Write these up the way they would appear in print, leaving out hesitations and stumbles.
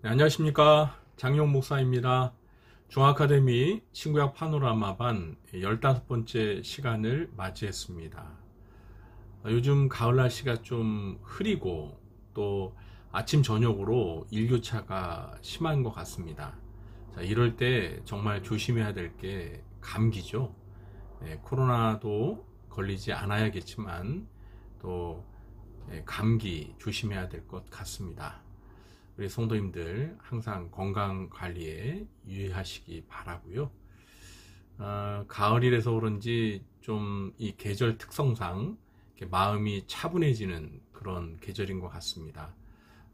네, 안녕하십니까. 장용 목사입니다. 중아카데미 신구약 파노라마반 15번째 시간을 맞이했습니다. 요즘 가을 날씨가 좀 흐리고 또 아침 저녁으로 일교차가 심한 것 같습니다. 자, 이럴 때 정말 조심해야 될 게 감기죠. 코로나도 걸리지 않아야겠지만 또 감기 조심해야 될 것 같습니다. 우리 성도님들 항상 건강 관리에 유의하시기 바라고요. 가을이라서 그런지 좀 이 계절 특성상 마음이 차분해지는 그런 계절인 것 같습니다.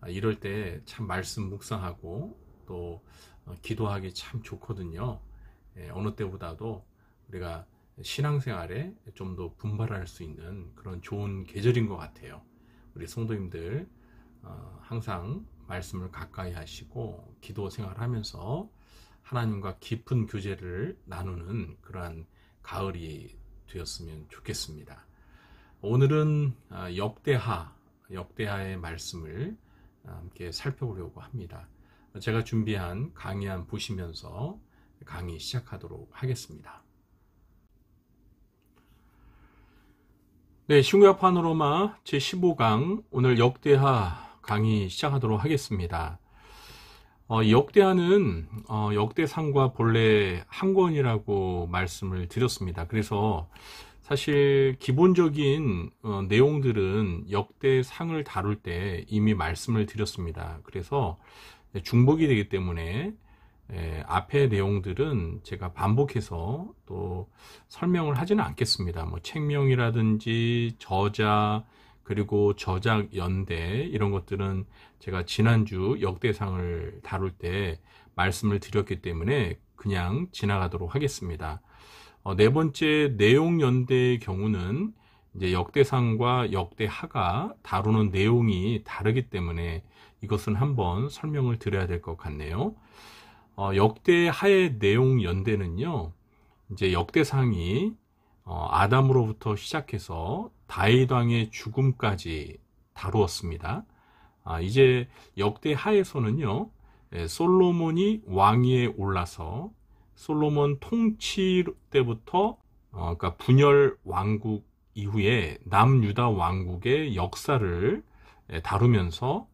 이럴 때 참 말씀 묵상하고 또 기도하기 참 좋거든요. 어느 때보다도 우리가 신앙생활에 좀 더 분발할 수 있는 그런 좋은 계절인 것 같아요. 우리 성도님들 항상 말씀을 가까이 하시고 기도 생활하면서 하나님과 깊은 교제를 나누는 그러한 가을이 되었으면 좋겠습니다. 오늘은 역대하의 말씀을 함께 살펴보려고 합니다. 제가 준비한 강의안 보시면서 강의 시작하도록 하겠습니다. 네, 신구약 파노라마 제15강 오늘 역대하 강의 시작하도록 하겠습니다. 역대하는 역대상과 본래 한 권이라고 말씀을 드렸습니다. 그래서 사실 기본적인 내용들은 역대상을 다룰 때 이미 말씀을 드렸습니다. 그래서 중복이 되기 때문에 앞의 내용들은 제가 반복해서 또 설명을 하지는 않겠습니다. 뭐 책명이라든지 저자 그리고 저작 연대 이런 것들은 제가 지난주 역대상을 다룰 때 말씀을 드렸기 때문에 그냥 지나가도록 하겠습니다. 네 번째 내용 연대의 경우는 이제 역대상과 역대하가 다루는 내용이 다르기 때문에 이것은 한번 설명을 드려야 될 것 같네요. 역대하의 내용 연대는요, 이제 역대상이 아담으로부터 시작해서 다윗 왕의 죽음까지 다루었습니다. 이제 역대하에서는요, 솔로몬이 왕위에 올라서 솔로몬 통치 때부터 그러니까 분열 왕국 이후에 남유다 왕국의 역사를 다루면서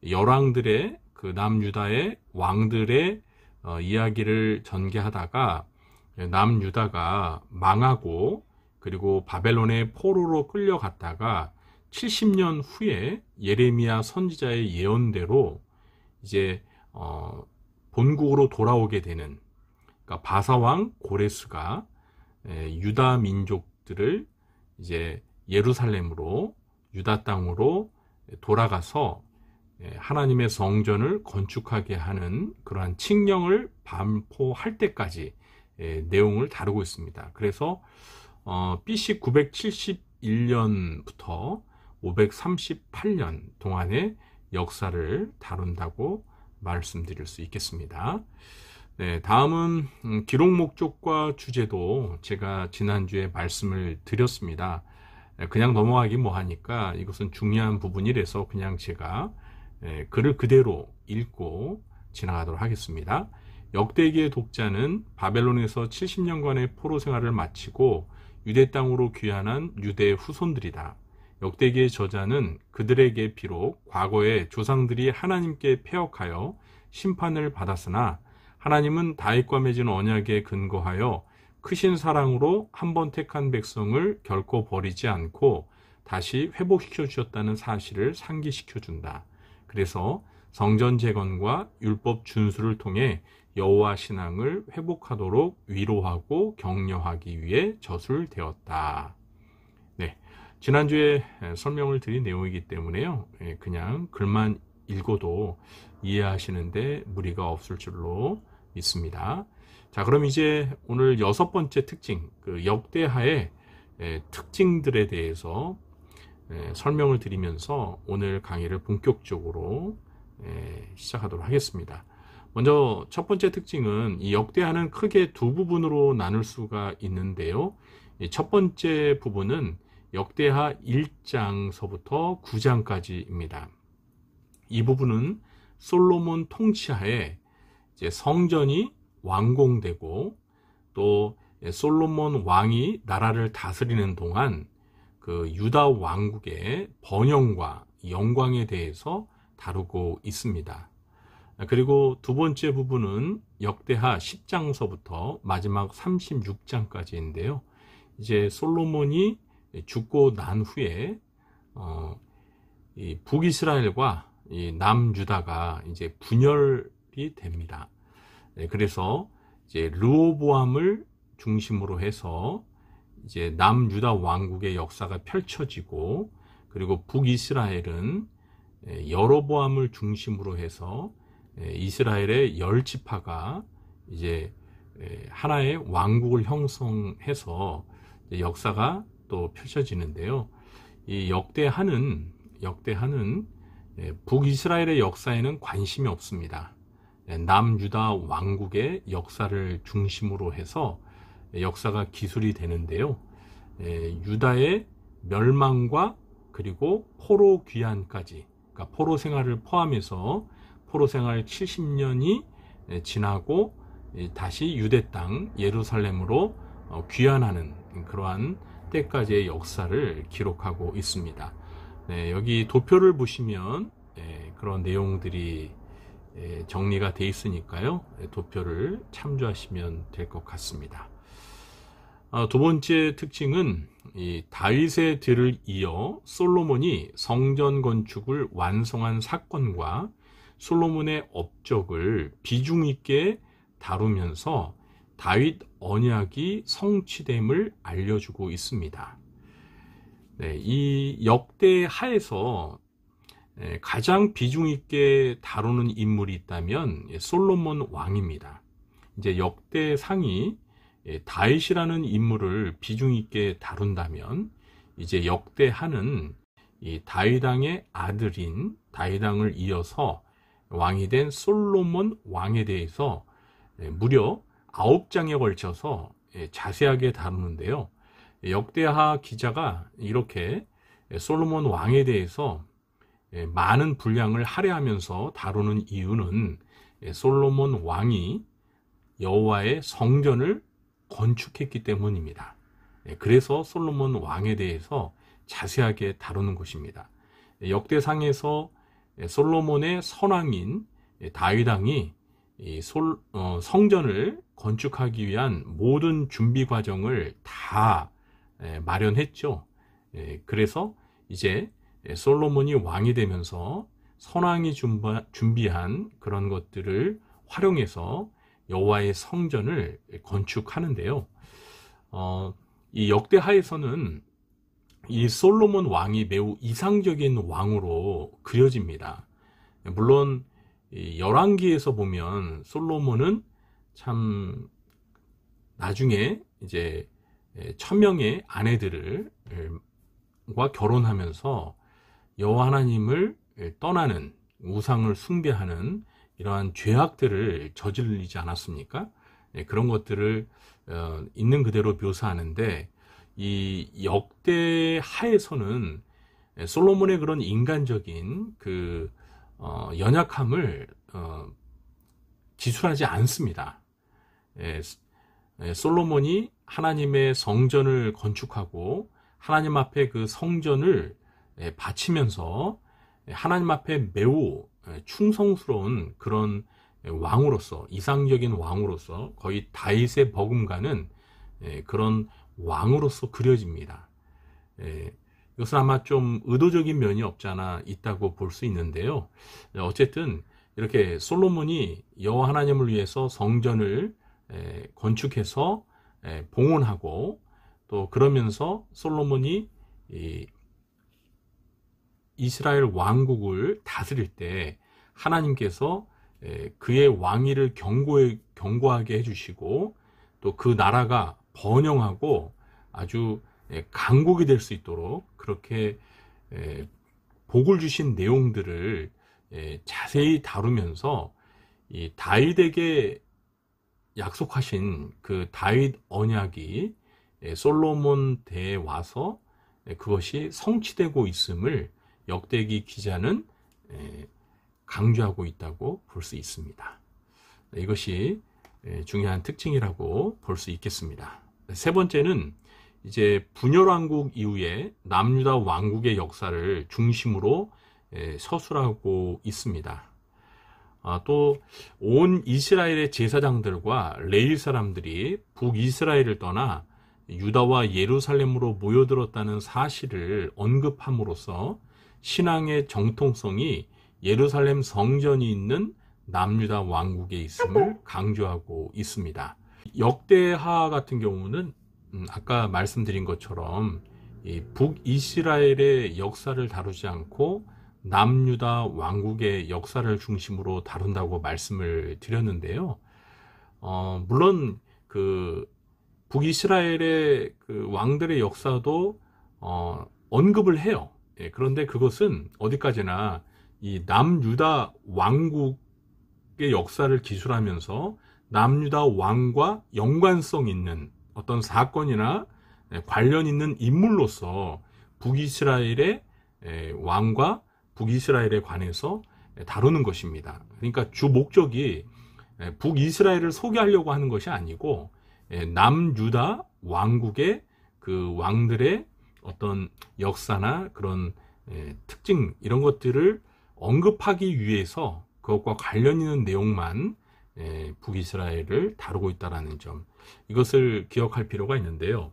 열왕들의 그 남유다의 왕들의 이야기를 전개하다가 남유다가 망하고 그리고 바벨론의 포로로 끌려갔다가 70년 후에 예레미야 선지자의 예언대로 이제 본국으로 돌아오게 되는, 그러니까 바사왕 고레스가 유다 민족들을 이제 예루살렘으로 유다 땅으로 돌아가서 하나님의 성전을 건축하게 하는 그러한 칙령을 반포할 때까지 내용을 다루고 있습니다. 그래서 BC 971년부터 538년 동안의 역사를 다룬다고 말씀드릴 수 있겠습니다. 네, 다음은 기록 목적과 주제도 제가 지난주에 말씀을 드렸습니다. 그냥 넘어가기 뭐하니까 이것은 중요한 부분이라서 그냥 제가 글을 그대로 읽고 지나가도록 하겠습니다. 역대기의 독자는 바벨론에서 70년간의 포로 생활을 마치고 유대 땅으로 귀환한 유대 후손들이다. 역대기의 저자는 그들에게 비록 과거에 조상들이 하나님께 패역하여 심판을 받았으나 하나님은 다윗과 맺은 언약에 근거하여 크신 사랑으로 한 번 택한 백성을 결코 버리지 않고 다시 회복시켜 주셨다는 사실을 상기시켜 준다. 그래서 성전 재건과 율법 준수를 통해 여호와 신앙을 회복하도록 위로하고 격려하기 위해 저술되었다. 네, 지난주에 설명을 드린 내용이기 때문에요. 그냥 글만 읽어도 이해하시는데 무리가 없을 줄로 믿습니다. 자, 그럼 이제 오늘 6번째 특징, 그 역대하의 특징들에 대해서 설명을 드리면서 오늘 강의를 본격적으로 시작하도록 하겠습니다. 먼저 첫 번째 특징은 이 역대하는 크게 두 부분으로 나눌 수가 있는데요. 첫 번째 부분은 역대하 1장서부터 9장까지입니다. 이 부분은 솔로몬 통치하에 이제 성전이 완공되고, 또 솔로몬 왕이 나라를 다스리는 동안 그 유다 왕국의 번영과 영광에 대해서 다루고 있습니다. 그리고 두 번째 부분은 역대하 10장서부터 마지막 36장까지인데요. 이제 솔로몬이 죽고 난 후에 이 북이스라엘과 이 남유다가 이제 분열이 됩니다. 그래서 이제 르호보암을 중심으로 해서 이제 남유다 왕국의 역사가 펼쳐지고, 그리고 북이스라엘은 여로보암을 중심으로 해서 이스라엘의 10지파가 이제 하나의 왕국을 형성해서 역사가 또 펼쳐지는데요. 이 역대하는 북이스라엘의 역사에는 관심이 없습니다. 남유다 왕국의 역사를 중심으로 해서 역사가 기술이 되는데요. 유다의 멸망과 그리고 포로 귀환까지, 그러니까 포로 생활을 포함해서 포로 생활 70년이 지나고 다시 유대 땅 예루살렘으로 귀환하는 그러한 때까지의 역사를 기록하고 있습니다. 여기 도표를 보시면 그런 내용들이 정리가 되어 있으니까요. 도표를 참조하시면 될 것 같습니다. 두 번째 특징은 이 다윗의 뒤를 이어 솔로몬이 성전 건축을 완성한 사건과 솔로몬의 업적을 비중 있게 다루면서 다윗 언약이 성취됨을 알려주고 있습니다. 이 역대하에서 가장 비중 있게 다루는 인물이 있다면 솔로몬 왕입니다. 이제 역대상이 다윗이라는 인물을 비중 있게 다룬다면, 이제 역대하는 이 다윗 왕의 아들인 다윗 왕을 이어서 왕이 된 솔로몬 왕에 대해서 무려 9장에 걸쳐서 자세하게 다루는데요. 역대하 기자가 이렇게 솔로몬 왕에 대해서 많은 분량을 할애하면서 다루는 이유는 솔로몬 왕이 여호와의 성전을 건축했기 때문입니다. 그래서 솔로몬 왕에 대해서 자세하게 다루는 것입니다. 역대상에서 솔로몬의 선왕인 다윗 왕이 성전을 건축하기 위한 모든 준비 과정을 다 마련했죠. 그래서 이제 솔로몬이 왕이 되면서 선왕이 준비한 그런 것들을 활용해서 여호와의 성전을 건축하는데요. 이 역대하에서는 이 솔로몬 왕이 매우 이상적인 왕으로 그려집니다. 물론 열왕기에서 보면 솔로몬은 참 나중에 이제 1000명의 아내들과 결혼하면서 여호와 하나님을 떠나는, 우상을 숭배하는 이러한 죄악들을 저지르지 않았습니까? 그런 것들을 있는 그대로 묘사하는데, 이 역대하에서는 솔로몬의 그런 인간적인 그 연약함을 기술하지 않습니다. 솔로몬이 하나님의 성전을 건축하고 하나님 앞에 그 성전을 바치면서 하나님 앞에 매우 충성스러운 그런 왕으로서, 이상적인 왕으로서 거의 다윗의 버금가는 그런 왕으로서 그려집니다. 이것은 아마 좀 의도적인 면이 없지 않아 있다고 볼 수 있는데요. 어쨌든 이렇게 솔로몬이 여호와 하나님을 위해서 성전을 건축해서 봉헌하고, 또 그러면서 솔로몬이 이스라엘 왕국을 다스릴 때 하나님께서 그의 왕위를 견고하게 해주시고, 또 그 나라가 번영하고 아주 강국이 될 수 있도록 그렇게 복을 주신 내용들을 자세히 다루면서 이 다윗에게 약속하신 그 다윗 언약이 솔로몬 때에 와서 그것이 성취되고 있음을 역대기 기자는 강조하고 있다고 볼 수 있습니다. 이것이 중요한 특징이라고 볼 수 있겠습니다. 세 번째는 이제 분열왕국 이후에 남유다 왕국의 역사를 중심으로 서술하고 있습니다. 또 온 이스라엘의 제사장들과 레위 사람들이 북이스라엘을 떠나 유다와 예루살렘으로 모여들었다는 사실을 언급함으로써 신앙의 정통성이 예루살렘 성전이 있는 남유다 왕국에 있음을 강조하고 있습니다. 역대하 같은 경우는 아까 말씀드린 것처럼 북이스라엘의 역사를 다루지 않고 남유다 왕국의 역사를 중심으로 다룬다고 말씀을 드렸는데요. 물론 그 북이스라엘의 그 왕들의 역사도 언급을 해요. 그런데 그것은 어디까지나 이 남유다 왕국의 역사를 기술하면서 남유다 왕과 연관성 있는 어떤 사건이나 관련 있는 인물로서 북이스라엘의 왕과 북이스라엘에 관해서 다루는 것입니다. 그러니까 주 목적이 북이스라엘을 소개하려고 하는 것이 아니고 남유다 왕국의 그 왕들의 어떤 역사나 그런 특징 이런 것들을 언급하기 위해서 그것과 관련 있는 내용만 북이스라엘을 다루고 있다는 점, 이것을 기억할 필요가 있는데요.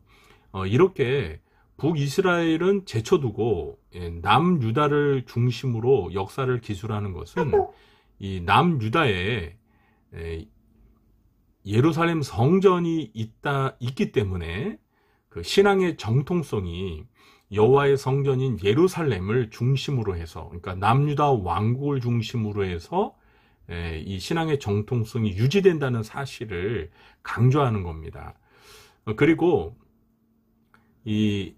이렇게 북이스라엘은 제쳐두고 남유다를 중심으로 역사를 기술하는 것은 이 남유다에 예루살렘 성전이 있기 때문에 그 신앙의 정통성이 여호와의 성전인 예루살렘을 중심으로 해서, 그러니까 남유다 왕국을 중심으로 해서 이 신앙의 정통성이 유지된다는 사실을 강조하는 겁니다. 그리고 이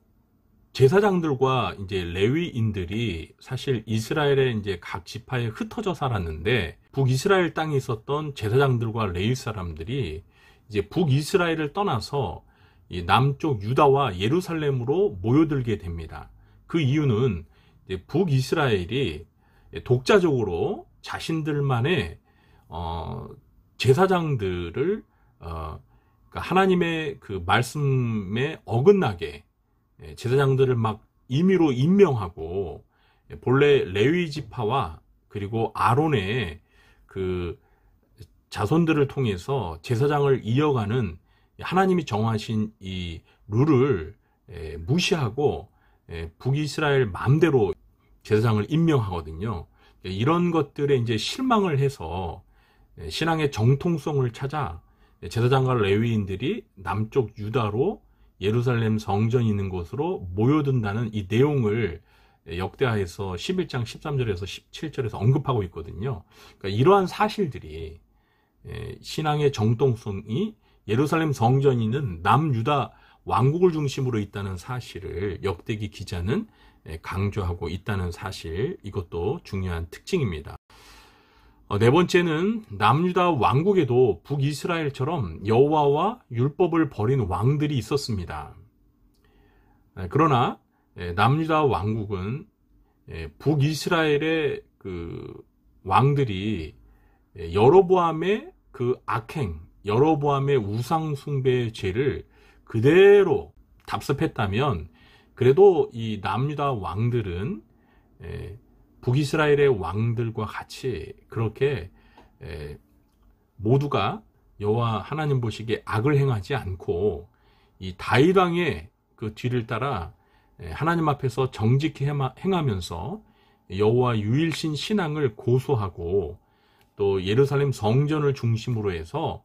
제사장들과 이제 레위인들이 사실 이스라엘의 이제 각 지파에 흩어져 살았는데, 북이스라엘 땅에 있었던 제사장들과 레위 사람들이 이제 북이스라엘을 떠나서 이 남쪽 유다와 예루살렘으로 모여들게 됩니다. 그 이유는 이제 북이스라엘이 독자적으로 자신들만의 제사장들을 그러니까 하나님의 그 말씀에 어긋나게 제사장들을 막 임의로 임명하고, 본래 레위 지파와 그리고 아론의 그 자손들을 통해서 제사장을 이어가는 하나님이 정하신 이 룰을 무시하고 북이스라엘 마음대로 제사장을 임명하거든요. 이런 것들에 이제 실망을 해서 신앙의 정통성을 찾아 제사장과 레위인들이 남쪽 유다로 예루살렘 성전이 있는 곳으로 모여든다는 이 내용을 역대하에서 11장 13절에서 17절에서 언급하고 있거든요. 그러니까 이러한 사실들이 신앙의 정통성이 예루살렘 성전이 있는 남유다 왕국을 중심으로 있다는 사실을 역대기 기자는 강조하고 있다는 사실, 이것도 중요한 특징입니다. 네 번째는 남유다 왕국에도 북이스라엘처럼 여호와와 율법을 버린 왕들이 있었습니다. 그러나 남유다 왕국은 북이스라엘의 그 왕들이 여로보암의 그 악행, 여로보암의 우상 숭배의 죄를 그대로 답습했다면, 그래도 이 남유다 왕들은 북이스라엘의 왕들과 같이 그렇게 모두가 여호와 하나님 보시기에 악을 행하지 않고 이 다윗 왕의 그 뒤를 따라 하나님 앞에서 정직히 행하면서 여호와 유일신 신앙을 고수하고, 또 예루살렘 성전을 중심으로 해서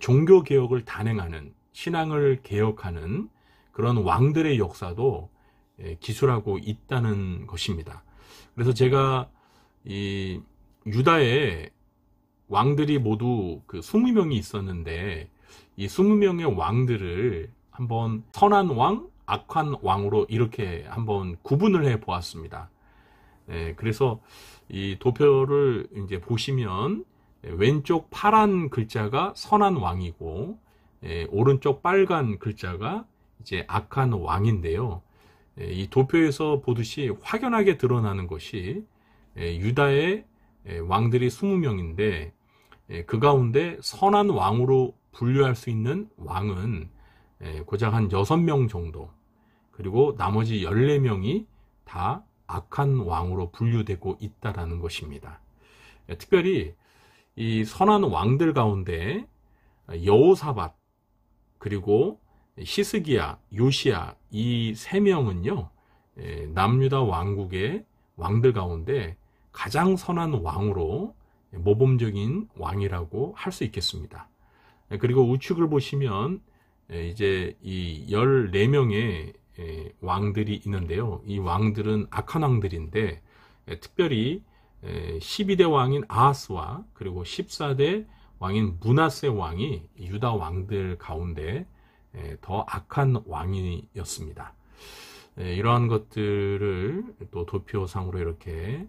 종교 개혁을 단행하는, 신앙을 개혁하는 그런 왕들의 역사도 기술하고 있다는 것입니다. 그래서 제가 이 유다의 왕들이 모두 그 20명이 있었는데, 이 20명의 왕들을 한번 선한 왕, 악한 왕으로 이렇게 한번 구분을 해 보았습니다. 그래서 이 도표를 이제 보시면 왼쪽 파란 글자가 선한 왕이고, 오른쪽 빨간 글자가 이제 악한 왕인데요. 이 도표에서 보듯이 확연하게 드러나는 것이 유다의 왕들이 20명인데 그 가운데 선한 왕으로 분류할 수 있는 왕은 고작 한 6명 정도, 그리고 나머지 14명이 다 악한 왕으로 분류되고 있다라는 것입니다. 특별히 이 선한 왕들 가운데 여호사밧, 그리고 히스기야, 요시야, 이 3명은요 남유다 왕국의 왕들 가운데 가장 선한 왕으로 모범적인 왕이라고 할 수 있겠습니다. 그리고 우측을 보시면 이제 이 14명의 왕들이 있는데요. 이 왕들은 악한 왕들인데 특별히 12대 왕인 아하스와 그리고 14대 왕인 므낫세 왕이 유다 왕들 가운데 더 악한 왕이었습니다. 이러한 것들을 또 도표상으로 이렇게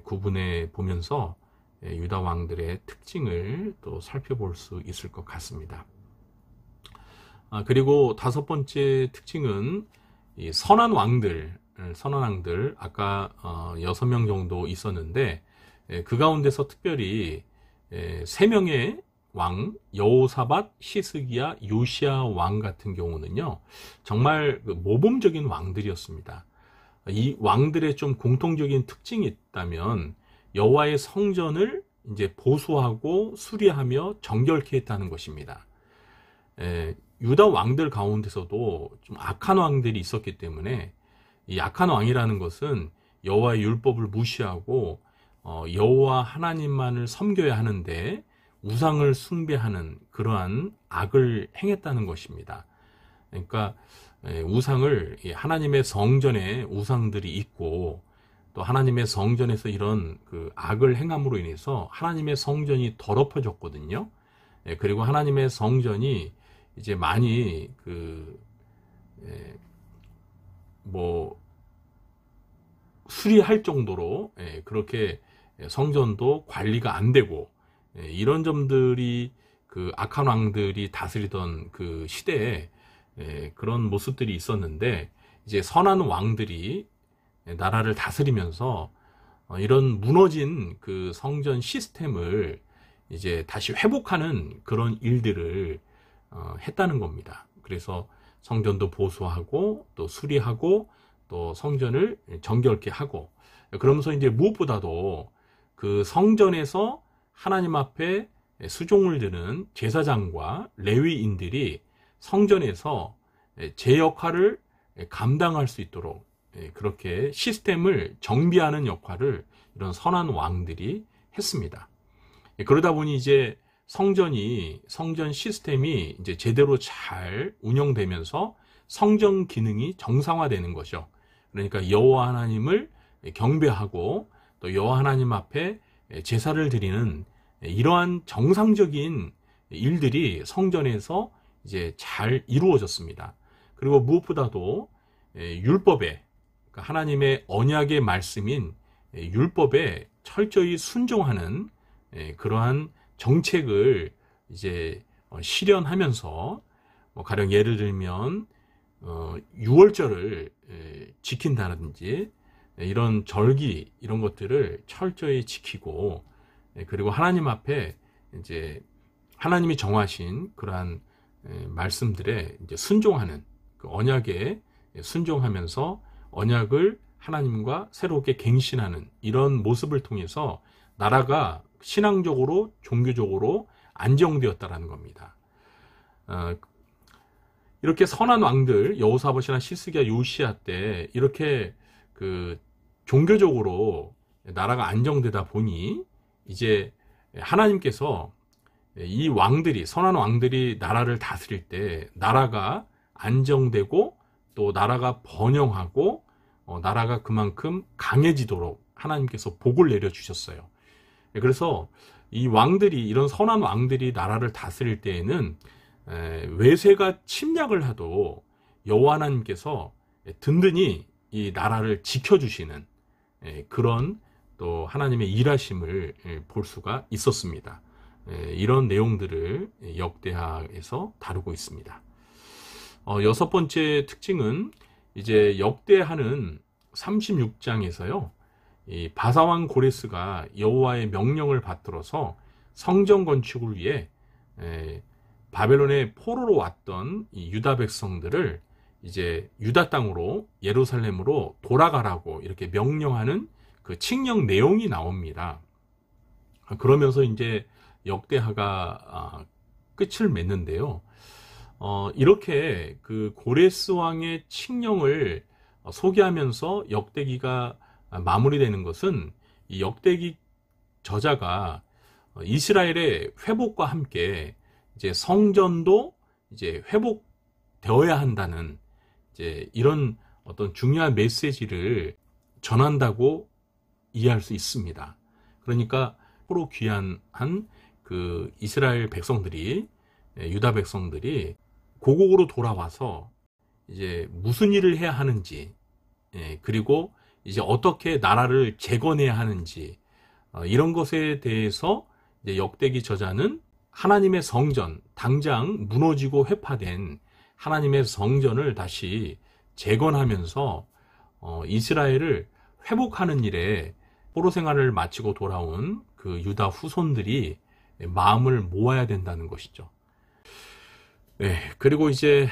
구분해 보면서 유다 왕들의 특징을 또 살펴볼 수 있을 것 같습니다. 그리고 5번째 특징은 이 선한 왕들, 아까 6명 정도 있었는데 그 가운데서 특별히 3명의 왕, 여호사밧, 히스기야, 요시야 왕 같은 경우는요 정말 모범적인 왕들이었습니다. 이 왕들의 좀 공통적인 특징이 있다면 여호와의 성전을 이제 보수하고 수리하며 정결케 했다는 것입니다. 유다 왕들 가운데서도 좀 악한 왕들이 있었기 때문에 이 악한 왕이라는 것은 여호와의 율법을 무시하고 여호와 하나님만을 섬겨야 하는데 우상을 숭배하는 그러한 악을 행했다는 것입니다. 그러니까 우상을, 하나님의 성전에 우상들이 있고 또 하나님의 성전에서 이런 그 악을 행함으로 인해서 하나님의 성전이 더럽혀졌거든요. 그리고 하나님의 성전이 이제 많이 수리할 정도로 그렇게 성전도 관리가 안 되고 이런 점들이 그 악한 왕들이 다스리던 그 시대에 그런 모습들이 있었는데 이제 선한 왕들이 나라를 다스리면서 이런 무너진 그 성전 시스템을 이제 다시 회복하는 그런 일들을 했다는 겁니다. 그래서 성전도 보수하고 또 수리하고 또 성전을 정결케 하고, 그러면서 이제 무엇보다도 그 성전에서 하나님 앞에 수종을 드는 제사장과 레위인들이 성전에서 제 역할을 감당할 수 있도록 그렇게 시스템을 정비하는 역할을 이런 선한 왕들이 했습니다. 그러다 보니 이제 성전 시스템이 이제 제대로 잘 운영되면서 성전 기능이 정상화되는 거죠. 그러니까 여호와 하나님을 경배하고 또 여호와 하나님 앞에 제사를 드리는 이러한 정상적인 일들이 성전에서 이제 잘 이루어졌습니다. 그리고 무엇보다도 율법에, 그러니까 하나님의 언약의 말씀인 율법에 철저히 순종하는 그러한 정책을 이제 실현하면서 가령 예를 들면 6월절을 지킨다든지 이런 절기 이런 것들을 철저히 지키고, 그리고 하나님 앞에 이제 하나님이 정하신 그러한 말씀들에 이제 순종하는 그 언약에 순종하면서 언약을 하나님과 새롭게 갱신하는 이런 모습을 통해서 나라가 신앙적으로 종교적으로 안정되었다라는 겁니다. 이렇게 선한 왕들 여호사밧이나 히스기야, 요시야 때 이렇게 그 종교적으로 나라가 안정되다 보니 이제 하나님께서 이 왕들이, 선한 왕들이 나라를 다스릴 때 나라가 안정되고 또 나라가 번영하고 나라가 그만큼 강해지도록 하나님께서 복을 내려주셨어요. 그래서 이 왕들이, 이런 선한 왕들이 나라를 다스릴 때에는 외세가 침략을 하도 여호와 하나님께서 든든히 이 나라를 지켜주시는 그런 또 하나님의 일하심을 볼 수가 있었습니다. 이런 내용들을 역대하에서 다루고 있습니다. 6번째 특징은 이제 역대하는 36장에서요, 이 바사왕 고레스가 여호와의 명령을 받들어서 성전 건축을 위해 바벨론의 포로로 왔던 이 유다 백성들을 이제 유다 땅으로 예루살렘으로 돌아가라고 이렇게 명령하는 그 칙령 내용이 나옵니다. 그러면서 이제 역대하가 끝을 맺는데요. 이렇게 그 고레스 왕의 칙령을 소개하면서 역대기가 마무리되는 것은 이 역대기 저자가 이스라엘의 회복과 함께 이제 성전도 이제 회복되어야 한다는 이제 이런 어떤 중요한 메시지를 전한다고 이해할 수 있습니다. 그러니까 서로 귀환한 그 이스라엘 백성들이, 유다 백성들이 고국으로 돌아와서 이제 무슨 일을 해야 하는지, 그리고 이제 어떻게 나라를 재건해야 하는지, 이런 것에 대해서 이제 역대기 저자는 하나님의 성전, 당장 무너지고 회파된 하나님의 성전을 다시 재건하면서 이스라엘을 회복하는 일에 포로 생활을 마치고 돌아온 그 유다 후손들이 마음을 모아야 된다는 것이죠. 네, 그리고 이제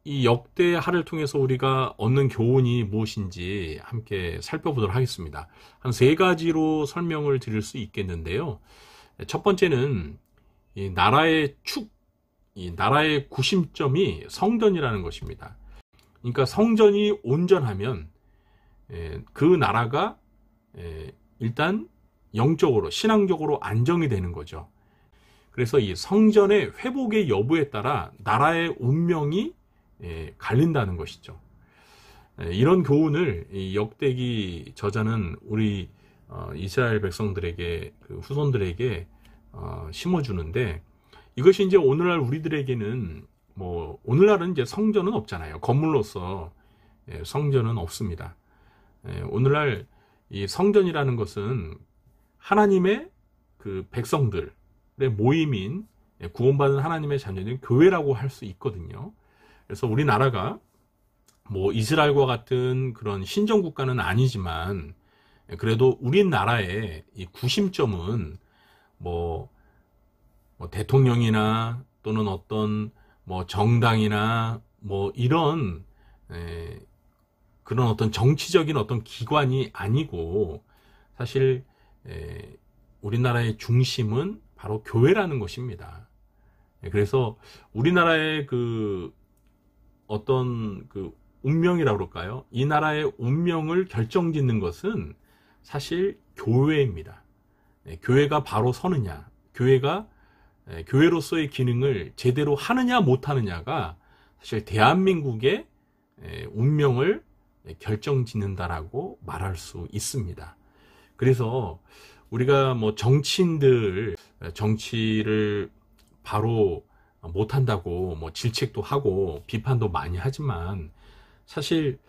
이 역대하를 통해서 우리가 얻는 교훈이 무엇인지 함께 살펴보도록 하겠습니다. 한 3가지로 설명을 드릴 수 있겠는데요. 첫 번째는 이 나라의 이 나라의 구심점이 성전이라는 것입니다. 그러니까 성전이 온전하면 그 나라가 일단 영적으로, 신앙적으로 안정이 되는 거죠. 그래서 이 성전의 회복의 여부에 따라 나라의 운명이 갈린다는 것이죠. 이런 교훈을 이 역대기 저자는 우리 이스라엘 백성들에게, 그 후손들에게 심어주는데, 이것이 이제 오늘날 우리들에게는 오늘날은 이제 성전은 없잖아요. 건물로서 성전은 없습니다. 오늘날 이 성전이라는 것은 하나님의 그 백성들의 모임인, 구원받은 하나님의 자녀인 교회라고 할 수 있거든요. 그래서 우리나라가 이스라엘과 같은 그런 신정국가는 아니지만, 그래도 우리나라의 이 구심점은 대통령이나 또는 어떤 정당이나 이런 그런 어떤 정치적인 어떤 기관이 아니고, 사실 우리나라의 중심은 바로 교회라는 것입니다. 그래서 우리나라의 그 어떤 그 운명이라고 그럴까요? 이 나라의 운명을 결정짓는 것은 사실 교회입니다. 교회가 바로 서느냐, 교회가 교회로서의 기능을 제대로 하느냐 못하느냐가 사실 대한민국의 운명을 결정짓는다라고 말할 수 있습니다. 그래서 우리가 정치인들 정치를 바로 못한다고 질책도 하고 비판도 많이 하지만, 사실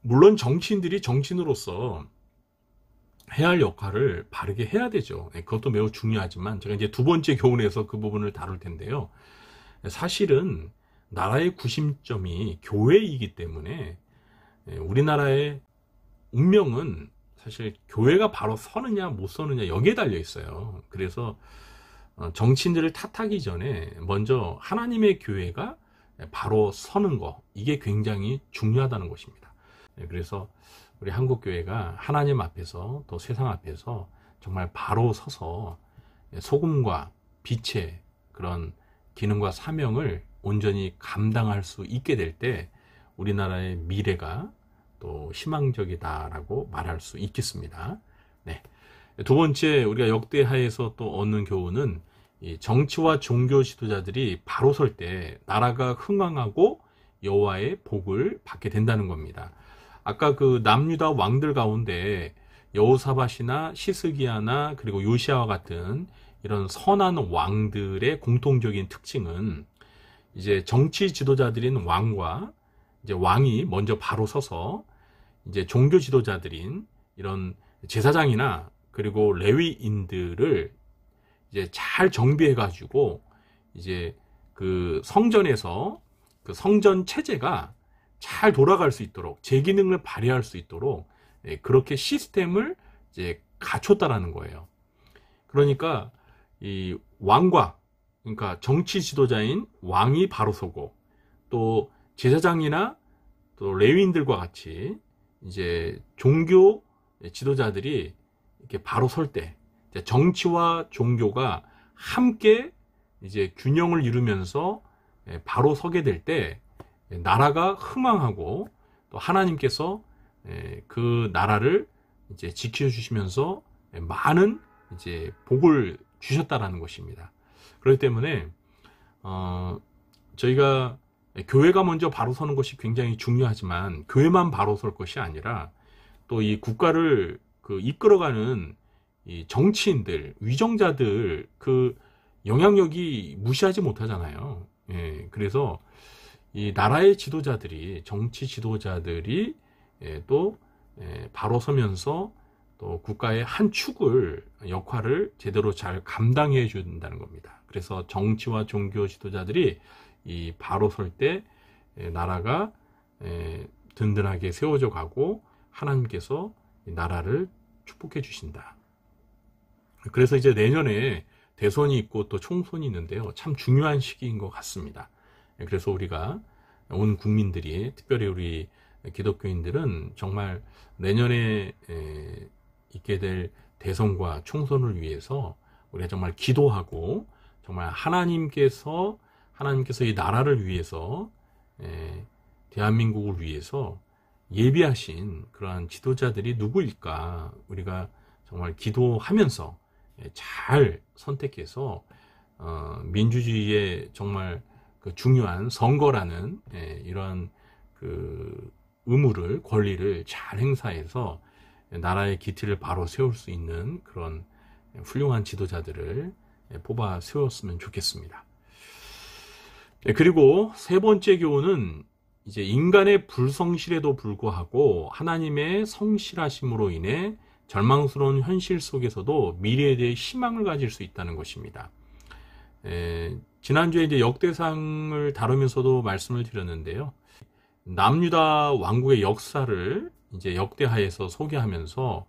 물론 정치인들이 정치인으로서 해야 할 역할을 바르게 해야 되죠. 그것도 매우 중요하지만, 제가 이제 2번째 교훈에서 그 부분을 다룰 텐데요. 사실은 나라의 구심점이 교회이기 때문에 우리나라의 운명은 사실 교회가 바로 서느냐 못 서느냐 여기에 달려 있어요. 그래서 정치인들을 탓하기 전에 먼저 하나님의 교회가 바로 서는 거, 이게 굉장히 중요하다는 것입니다. 그래서 우리 한국교회가 하나님 앞에서 또 세상 앞에서 정말 바로 서서 소금과 빛의 그런 기능과 사명을 온전히 감당할 수 있게 될 때 우리나라의 미래가 또 희망적이다라고 말할 수 있겠습니다. 네. 2번째, 우리가 역대하에서 또 얻는 교훈은 이 정치와 종교 지도자들이 바로 설 때 나라가 흥왕하고 여호와의 복을 받게 된다는 겁니다. 아까 그 남유다 왕들 가운데 여호사밧이나 시스기야나 그리고 요시아와 같은 이런 선한 왕들의 공통적인 특징은 이제 정치 지도자들인 왕과 이제 왕이 먼저 바로 서서 이제 종교 지도자들인 이런 제사장이나 그리고 레위인들을 이제 잘 정비해 가지고 이제 그 성전에서 그 성전 체제가 잘 돌아갈 수 있도록, 제 기능을 발휘할 수 있도록 그렇게 시스템을 이제 갖췄다라는 거예요. 그러니까 이 왕과, 그러니까 정치 지도자인 왕이 바로 서고, 또 제사장이나 또 레위인들과 같이 이제 종교 지도자들이 이렇게 바로 설 때, 정치와 종교가 함께 이제 균형을 이루면서 바로 서게 될 때 나라가 흥왕하고, 또 하나님께서 그 나라를 이제 지켜주시면서 많은 이제 복을 주셨다라는 것입니다. 그렇기 때문에 저희가 교회가 먼저 바로 서는 것이 굉장히 중요하지만, 교회만 바로 설 것이 아니라 또 이 국가를 이끌어가는 이 정치인들, 위정자들 그 영향력이 무시하지 못하잖아요. 그래서 이 나라의 지도자들이, 정치 지도자들이 또 바로 서면서 또 국가의 한 축을, 역할을 제대로 잘 감당해 준다는 겁니다. 그래서 정치와 종교 지도자들이 이 바로 설 때 나라가 든든하게 세워져 가고, 하나님께서 이 나라를 축복해 주신다. 그래서 이제 내년에 대선이 있고 또 총선이 있는데요, 참 중요한 시기인 것 같습니다. 그래서 우리가, 온 국민들이, 특별히 우리 기독교인들은 정말 내년에 있게 될 대선과 총선을 위해서 우리가 정말 기도하고, 정말 하나님께서 이 나라를 위해서, 대한민국을 위해서 예비하신 그러한 지도자들이 누구일까, 우리가 정말 기도하면서 잘 선택해서 민주주의의 정말 그 중요한 선거라는 이런 그 의무를, 권리를 잘 행사해서 나라의 기틀을 바로 세울 수 있는 그런 훌륭한 지도자들을 뽑아 세웠으면 좋겠습니다. 그리고 세 번째 교훈은 이제 인간의 불성실에도 불구하고 하나님의 성실하심으로 인해 절망스러운 현실 속에서도 미래에 대해 희망을 가질 수 있다는 것입니다. 지난주에 이제 역대상을 다루면서도 말씀을 드렸는데요, 남유다 왕국의 역사를 이제 역대하에서 소개하면서,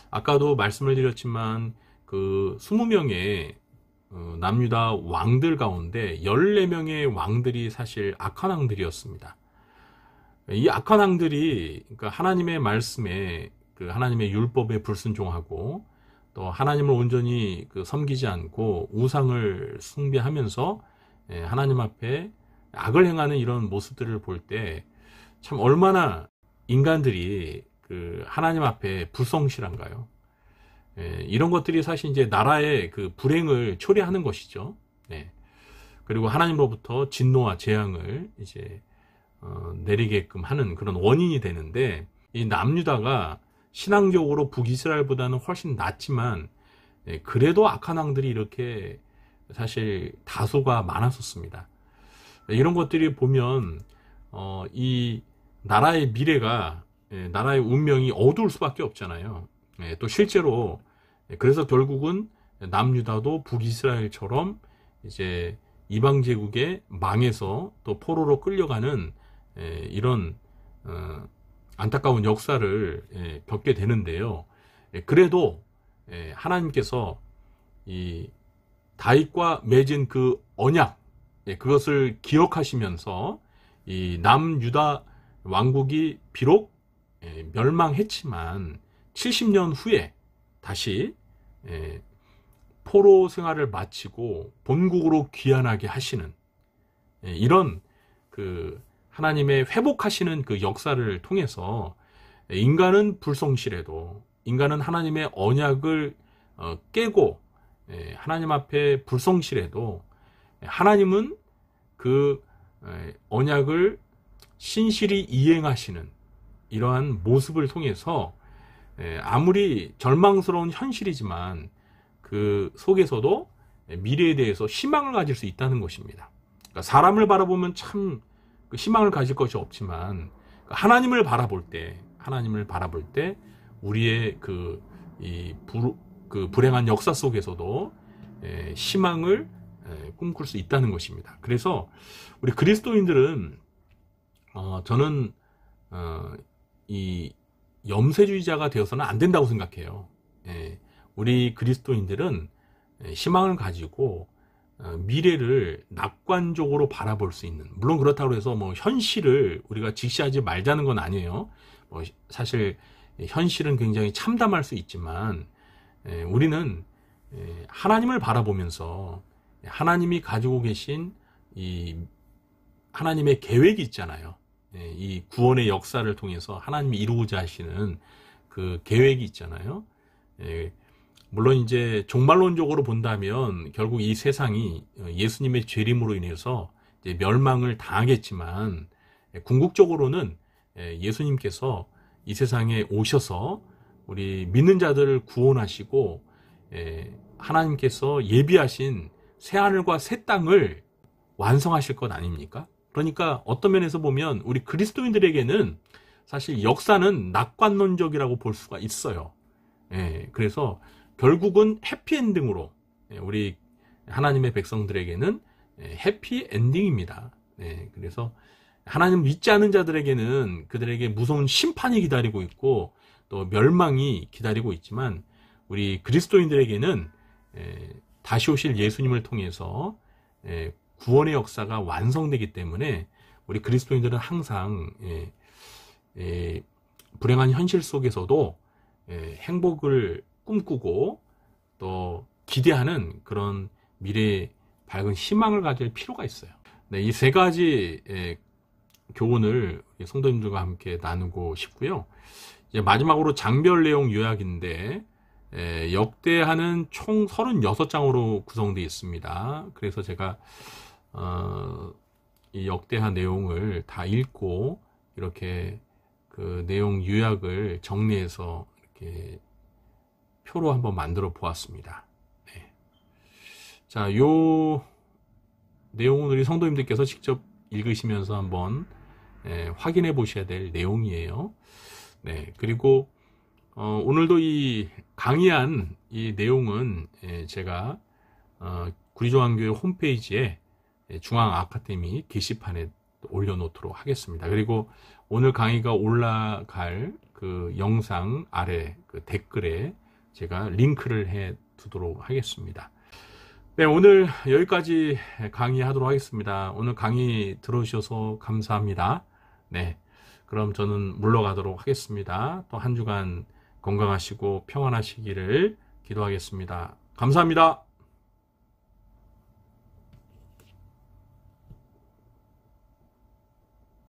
아까도 말씀을 드렸지만 그 20명의 남유다 왕들 가운데 14명의 왕들이 사실 악한 왕들이었습니다. 이 악한 왕들이, 그러니까 하나님의 말씀에, 그 하나님의 율법에 불순종하고, 또 하나님을 온전히 섬기지 않고 우상을 숭배하면서 하나님 앞에 악을 행하는 이런 모습들을 볼 때 참 얼마나 인간들이 그 하나님 앞에 불성실한가요? 이런 것들이 사실 이제 나라의 그 불행을 초래하는 것이죠. 그리고 하나님으로부터 진노와 재앙을 이제 내리게끔 하는 그런 원인이 되는데, 이 남유다가 신앙적으로 북이스라엘보다는 훨씬 낫지만 그래도 악한 왕들이 이렇게 사실 다수가 많았었습니다. 이런 것들이 보면 이 나라의 미래가, 나라의 운명이 어두울 수밖에 없잖아요. 또 실제로 그래서 결국은 남유다도 북이스라엘처럼 이제 이방 제국에 망해서 또 포로로 끌려가는 이런 안타까운 역사를 겪게 되는데요. 그래도 하나님께서 이 다윗과 맺은 그 언약, 그것을 기억하시면서 이 남유다 왕국이 비록 멸망했지만 70년 후에 다시 포로 생활을 마치고 본국으로 귀환하게 하시는 이런 그 하나님의 회복하시는 그 역사를 통해서, 인간은 불성실해도, 인간은 하나님의 언약을 깨고 하나님 앞에 불성실해도 하나님은 그 언약을 신실히 이행하시는 이러한 모습을 통해서 아무리 절망스러운 현실이지만 그 속에서도 미래에 대해서 희망을 가질 수 있다는 것입니다. 그러니까 사람을 바라보면 참 희망을 가질 것이 없지만, 하나님을 바라볼 때 우리의 불행한 역사 속에서도 희망을 꿈꿀 수 있다는 것입니다. 그래서 우리 그리스도인들은 저는 이 염세주의자가 되어서는 안 된다고 생각해요. 예, 우리 그리스도인들은 희망을 가지고 미래를 낙관적으로 바라볼 수 있는, 물론 그렇다고 해서 뭐 현실을 우리가 직시하지 말자는 건 아니에요. 뭐 사실 현실은 굉장히 참담할 수 있지만 우리는 하나님을 바라보면서 하나님이 가지고 계신 이 하나님의 계획이 있잖아요. 이 구원의 역사를 통해서 하나님이 이루고자 하시는 그 계획이 있잖아요. 물론 이제 종말론적으로 본다면 결국 이 세상이 예수님의 죄림으로 인해서 이제 멸망을 당하겠지만, 궁극적으로는 예수님께서 이 세상에 오셔서 우리 믿는 자들을 구원하시고 하나님께서 예비하신 새하늘과 새 땅을 완성하실 것 아닙니까? 그러니까 어떤 면에서 보면 우리 그리스도인들에게는 사실 역사는 낙관론적이라고 볼 수가 있어요. 그래서 결국은 해피엔딩으로 우리 하나님의 백성들에게는 해피엔딩입니다. 그래서 하나님 믿지 않은 자들에게는 그들에게 무서운 심판이 기다리고 있고 또 멸망이 기다리고 있지만, 우리 그리스도인들에게는 다시 오실 예수님을 통해서 구원의 역사가 완성되기 때문에 우리 그리스도인들은 항상 불행한 현실 속에서도 행복을 꿈꾸고 또 기대하는 그런 미래의 밝은 희망을 가질 필요가 있어요. 이 세 가지 교훈을 성도님들과 함께 나누고 싶고요. 이제 마지막으로 장별 내용 요약인데, 역대하는 총 36장으로 구성되어 있습니다. 그래서 제가 이 역대하 내용을 다 읽고 이렇게 그 내용 요약을 정리해서 이렇게 표로 한번 만들어 보았습니다. 자, 요 내용은 우리 성도님들께서 직접 읽으시면서 한번 확인해 보셔야 될 내용이에요. 그리고 오늘도 이 강의한 이 내용은 제가 구리조항교회 홈페이지에 중앙 아카데미 게시판에 올려놓도록 하겠습니다. 그리고 오늘 강의가 올라갈 그 영상 아래 그 댓글에 제가 링크를 해 두도록 하겠습니다. 오늘 여기까지 강의하도록 하겠습니다. 오늘 강의 들어주셔서 감사합니다. 그럼 저는 물러가도록 하겠습니다. 또 한 주간 건강하시고 평안하시기를 기도하겠습니다. 감사합니다.